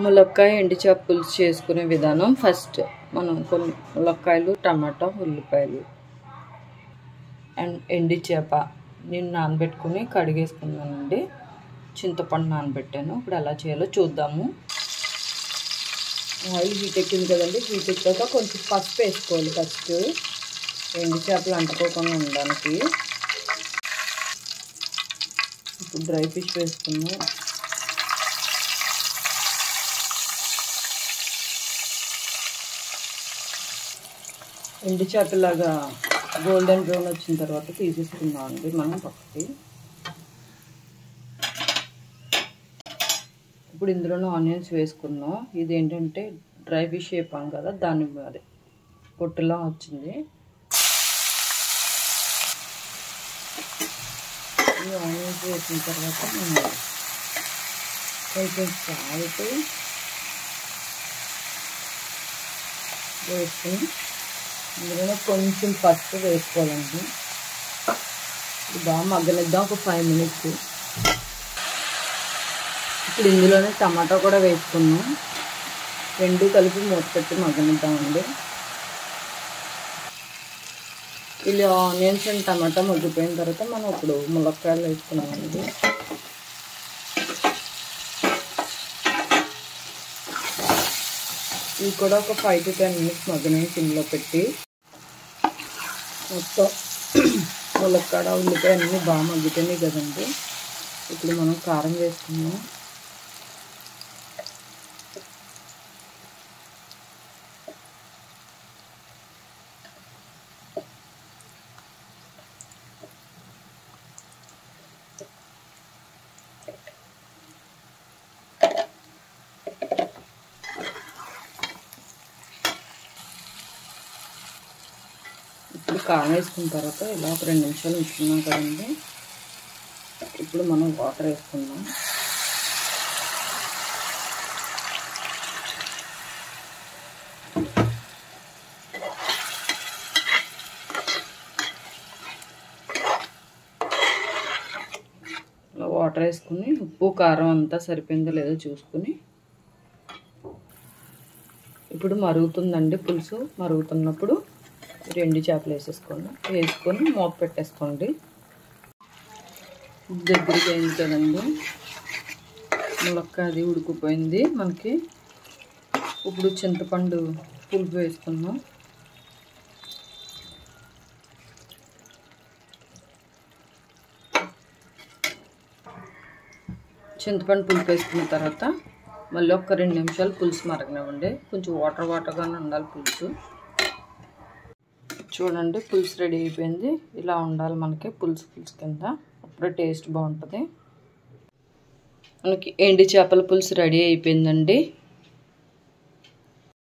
ములక్కాయ ఎండు చేప పులుసు చేసుకునే విధానం. ఫస్ట్ మనం కొన్ని ములక్కాయలు, టమాటా, ఉల్లిపాయలు అండ్ ఎండు చేప నేను నానబెట్టుకుని కడిగేసుకున్నానండి. చింతపండు నానబెట్టాను. ఇప్పుడు ఎలా చేయాలో చూద్దాము. ఆయిల్ హీట్ ఎక్కింది కదండి. హీట్ ఎక్కాక కొంచెం పసుపు వేసుకోవాలి. ఫస్ట్ ఎండు చేపలు అంటుకోకుండా ఉండడానికి. ఇప్పుడు డ్రై ఫిష్ వేసుకున్నాం. ఎండు చేపలాగా గోల్డెన్ బ్రౌన్ వచ్చిన తర్వాత తీసేసుకుందాం అండి మనం పక్కకి. ఇప్పుడు ఇందులోనే ఆనియన్స్ వేసుకున్నాం. ఇదేంటంటే డ్రై ఫిష్ వేపాం కదా, దాన్ని మరి పొట్టులా వచ్చింది. ఈ ఆనియన్స్ వేసిన తర్వాత కొంచెం సాల్ట్ వేసుకుని ఇందులో కొంచెం పసుపు వేసుకోవాలండి. ఇది బాగా మగ్గనిద్దాం ఒక 5 minutes. ఇప్పుడు ఇందులోనే టమాటా కూడా వేసుకున్నాం. రెండు కలిపి మూత పెట్టి మగ్గనిద్దామండి. ఇలా ఆనియన్స్ అండ్ టమాటా మగ్గిపోయిన తర్వాత మనం ఇప్పుడు ములక్కాయలు వేసుకున్నామండి. ఇవి కూడా ఒక 5 to 10 minutes మగ్గని సిమ్లో పెట్టి మొత్తం ములక్కాడ ఉల్లిపాయ అన్నీ బాగా మగ్గిపోయినాయి కదండి. ఇప్పుడు మనం కారం వేసుకున్నాం. ఇప్పుడు కారం వేసుకున్న తర్వాత ఇలా ఒక 2 నిమిషాలు ఉంచుకున్నాం కదండి. ఇప్పుడు మనం వాటర్ వేసుకుందాం. ఇలా వాటర్ వేసుకుని ఉప్పు కారం అంతా సరిపోయిందో లేదో చూసుకుని ఇప్పుడు మరుగుతుందండి పులుసు. మరుగుతున్నప్పుడు 2 చేపలు వేసుకొని మూత పెట్టేసుకోండి. దగ్గరికి అయింది కదండి. ములక్కాయ అది ఉడికిపోయింది మనకి. ఇప్పుడు చింతపండు పులుపు వేసుకున్నాం. చింతపండు పులుపు వేసుకున్న తర్వాత మళ్ళీ ఒక 2 నిమిషాలు పులుసు మరగనివ్వండి. కొంచెం వాటర్గానే ఉండాలి పులుసు. చూడండి పులుసు రెడీ అయిపోయింది. ఇలా ఉండాలి మనకి పులుసు కింద. అప్పుడే టేస్ట్ బాగుంటుంది. మనకి ఎండు చేపల పులుసు రెడీ అయిపోయిందండి.